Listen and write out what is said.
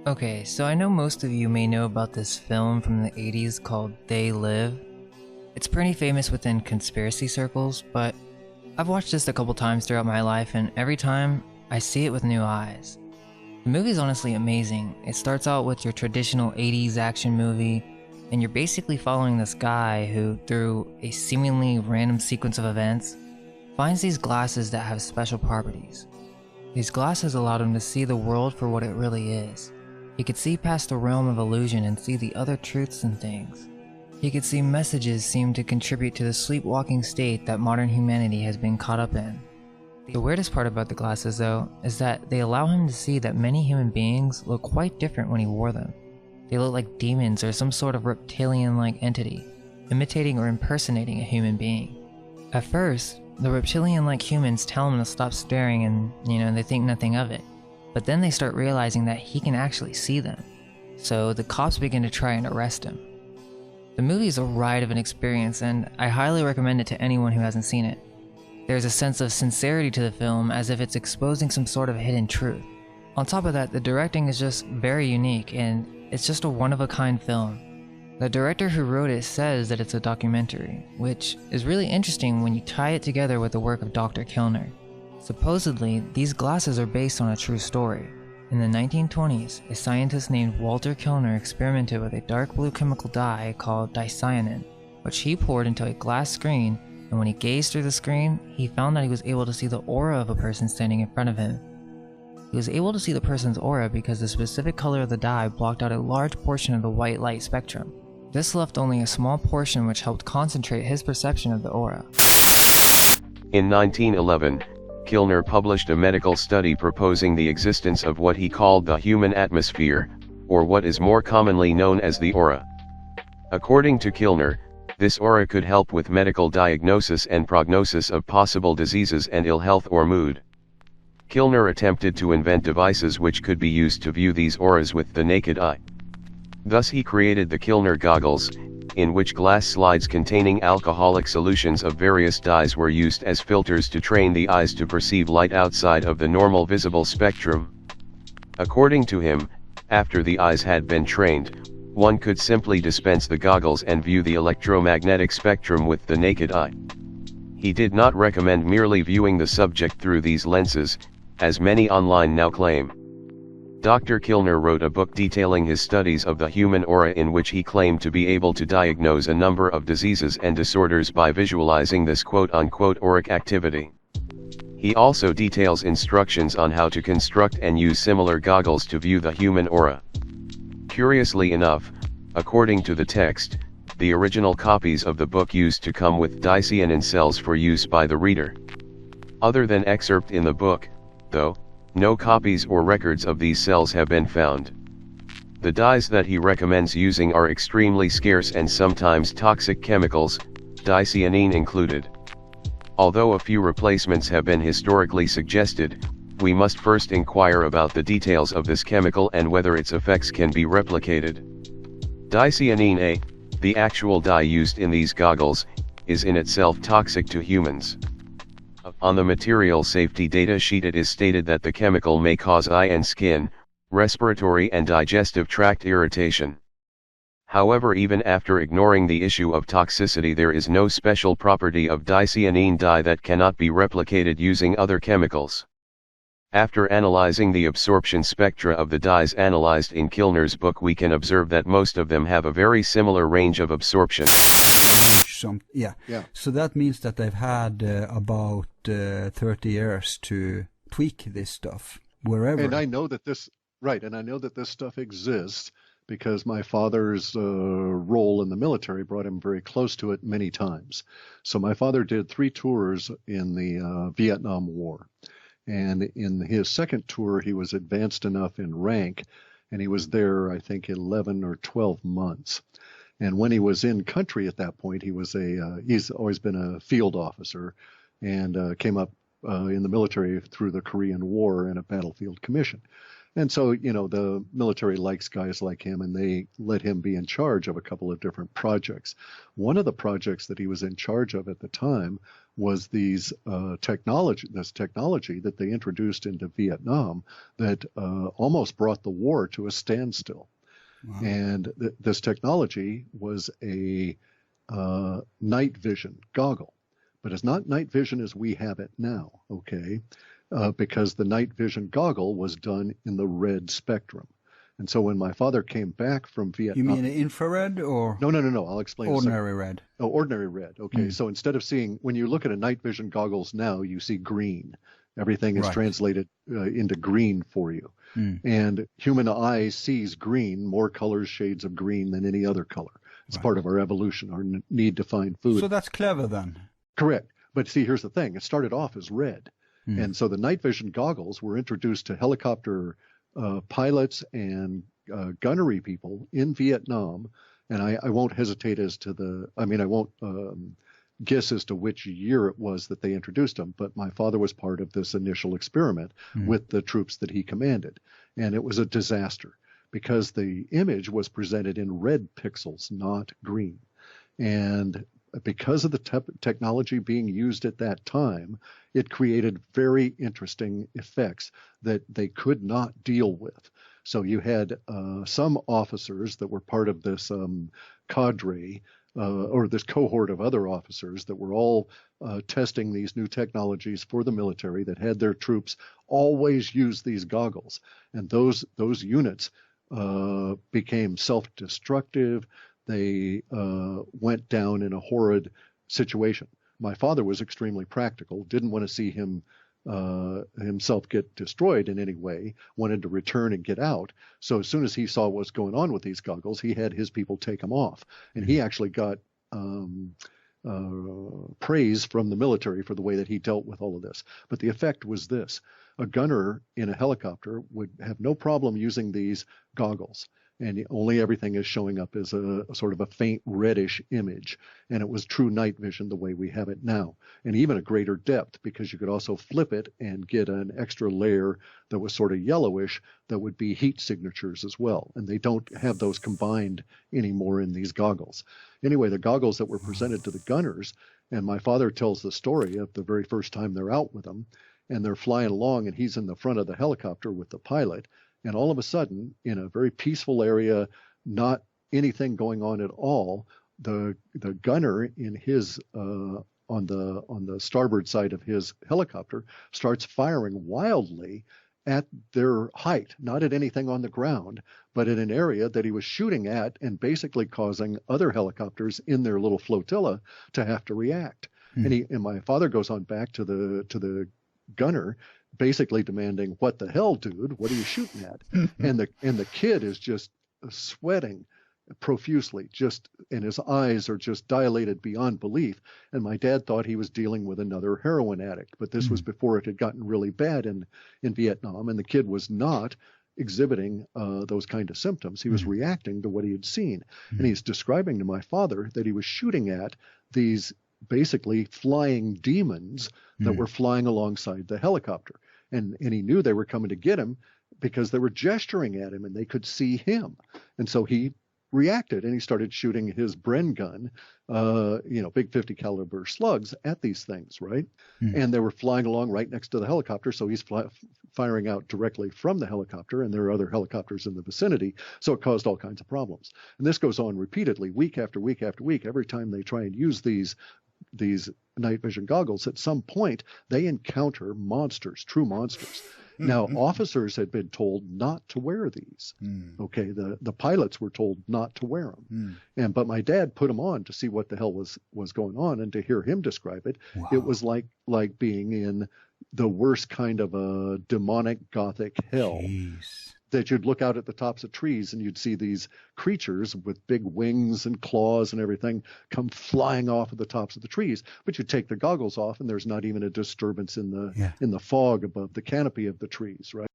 Okay, so I know most of you may know about this film from the 80s called They Live. It's pretty famous within conspiracy circles, but I've watched this a couple times throughout my life, and every time I see it with new eyes. The movie's honestly amazing. It starts out with your traditional 80s action movie, and you're basically following this guy who, through a seemingly random sequence of events, finds these glasses that have special properties. These glasses allowed him to see the world for what it really is. He could see past the realm of illusion and see the other truths and things. He could see messages seem to contribute to the sleepwalking state that modern humanity has been caught up in. The weirdest part about the glasses, though, is that they allow him to see that many human beings look quite different when he wore them. They look like demons or some sort of reptilian-like entity, imitating or impersonating a human being. At first, the reptilian-like humans tell him to stop staring and, they think nothing of it. But then they start realizing that he can actually see them. So the cops begin to try and arrest him. The movie is a ride of an experience, and I highly recommend it to anyone who hasn't seen it. There's a sense of sincerity to the film, as if it's exposing some sort of hidden truth. On top of that, the directing is just very unique, and it's just a one-of-a-kind film. The director who wrote it says that it's a documentary, which is really interesting when you tie it together with the work of Dr. Kilner. Supposedly, these glasses are based on a true story. In the 1920s, a scientist named Walter Kilner experimented with a dark blue chemical dye called dicyanin, which he poured into a glass screen, and when he gazed through the screen, he found that he was able to see the aura of a person standing in front of him. He was able to see the person's aura because the specific color of the dye blocked out a large portion of the white light spectrum. This left only a small portion, which helped concentrate his perception of the aura. In 1911, Kilner published a medical study proposing the existence of what he called the human atmosphere, or what is more commonly known as the aura. According to Kilner, this aura could help with medical diagnosis and prognosis of possible diseases and ill health or mood. Kilner attempted to invent devices which could be used to view these auras with the naked eye. Thus he created the Kilner goggles, in which glass slides containing alcoholic solutions of various dyes were used as filters to train the eyes to perceive light outside of the normal visible spectrum. According to him, after the eyes had been trained, one could simply dispense the goggles and view the electromagnetic spectrum with the naked eye. He did not recommend merely viewing the subject through these lenses, as many online now claim. Dr. Kilner wrote a book detailing his studies of the human aura, in which he claimed to be able to diagnose a number of diseases and disorders by visualizing this quote-unquote auric activity. He also details instructions on how to construct and use similar goggles to view the human aura. Curiously enough, according to the text, the original copies of the book used to come with dicyanin cells for use by the reader. Other than excerpt in the book, though, no copies or records of these cells have been found. The dyes that he recommends using are extremely scarce and sometimes toxic chemicals, dicyanine included. Although a few replacements have been historically suggested, we must first inquire about the details of this chemical and whether its effects can be replicated. Dicyanine A, the actual dye used in these goggles, is in itself toxic to humans. On the material safety data sheet it is stated that the chemical may cause eye and skin, respiratory and digestive tract irritation. However, even after ignoring the issue of toxicity, there is no special property of dicyanine dye that cannot be replicated using other chemicals. After analyzing the absorption spectra of the dyes analyzed in Kilner's book, we can observe that most of them have a very similar range of absorption. Yeah. So that means that they've had about 30 years to tweak this stuff wherever. And I know that this stuff exists because my father's role in the military brought him very close to it many times. So my father did 3 tours in the Vietnam War. And in his second tour, he was advanced enough in rank, and he was there, I think, 11 or 12 months. And when he was in country at that point, he's always been a field officer and came up in the military through the Korean War and a battlefield commission. And so, the military likes guys like him, and they let him be in charge of a couple of different projects. One of the projects that he was in charge of at the time was this technology that they introduced into Vietnam that almost brought the war to a standstill. Wow. And this technology was a night vision goggle, but it's not night vision as we have it now, okay? Because the night vision goggle was done in the red spectrum. And so when my father came back from Vietnam... You mean infrared or... No. I'll explain. Ordinary red. Oh, ordinary red. Okay. So instead of seeing... When you look at a night vision goggles now, you see green. Everything is translated into green for you. And human eye sees green, more colors, shades of green than any other color. It's part of our evolution, our need to find food. So that's clever then. Correct. But see, here's the thing. It started off as red. And so the night vision goggles were introduced to helicopter pilots and gunnery people in Vietnam. And I won't hesitate as to I won't guess as to which year it was that they introduced them, but my father was part of this initial experiment with the troops that he commanded. And it was a disaster because the image was presented in red pixels, not green. And because of the technology being used at that time, it created very interesting effects that they could not deal with. So you had some officers that were part of this cadre or this cohort of other officers that were all testing these new technologies for the military that had their troops always use these goggles. And those units became self-destructive. They went down in a horrid situation. My father was extremely practical, didn't want to see himself get destroyed in any way, wanted to return and get out. So as soon as he saw what was going on with these goggles, he had his people take them off. And he actually got praise from the military for the way that he dealt with all of this. But the effect was this. A gunner in a helicopter would have no problem using these goggles. And only everything is showing up as a sort of a faint reddish image. And it was true night vision the way we have it now. And even a greater depth, because you could also flip it and get an extra layer that was sort of yellowish that would be heat signatures as well. And they don't have those combined anymore in these goggles. Anyway, the goggles that were presented to the gunners, and my father tells the story of the very first time they're out with them, and they're flying along, and he's in the front of the helicopter with the pilot. And all of a sudden, in a very peaceful area, not anything going on at all, the gunner in his on the starboard side of his helicopter starts firing wildly at their height, not at anything on the ground, but in an area that he was shooting at, and basically causing other helicopters in their little flotilla to have to react. And my father goes on back to the gunner, basically demanding, "What the hell, dude? What are you shooting at?" and the kid is just sweating profusely, and his eyes are just dilated beyond belief. And my dad thought he was dealing with another heroin addict, but this was before it had gotten really bad in Vietnam, and the kid was not exhibiting those kind of symptoms. He was reacting to what he had seen. And he's describing to my father that he was shooting at these basically flying demons that were flying alongside the helicopter. And he knew they were coming to get him because they were gesturing at him and they could see him. And so he reacted and he started shooting his Bren gun, big 50 caliber slugs at these things, right? And they were flying along right next to the helicopter. So he's firing out directly from the helicopter, and there are other helicopters in the vicinity. So it caused all kinds of problems. And this goes on repeatedly, week after week after week. Every time they try and use these night vision goggles, at some point they encounter monsters, true monsters. Now, officers had been told not to wear these. Okay, the pilots were told not to wear them. But my dad put them on to see what the hell was going on, and to hear him describe it, it was like being in the worst kind of a demonic gothic hell. Jeez. That you'd look out at the tops of trees and you'd see these creatures with big wings and claws and everything come flying off of the tops of the trees. But you take the goggles off and there's not even a disturbance in the fog above the canopy of the trees, right?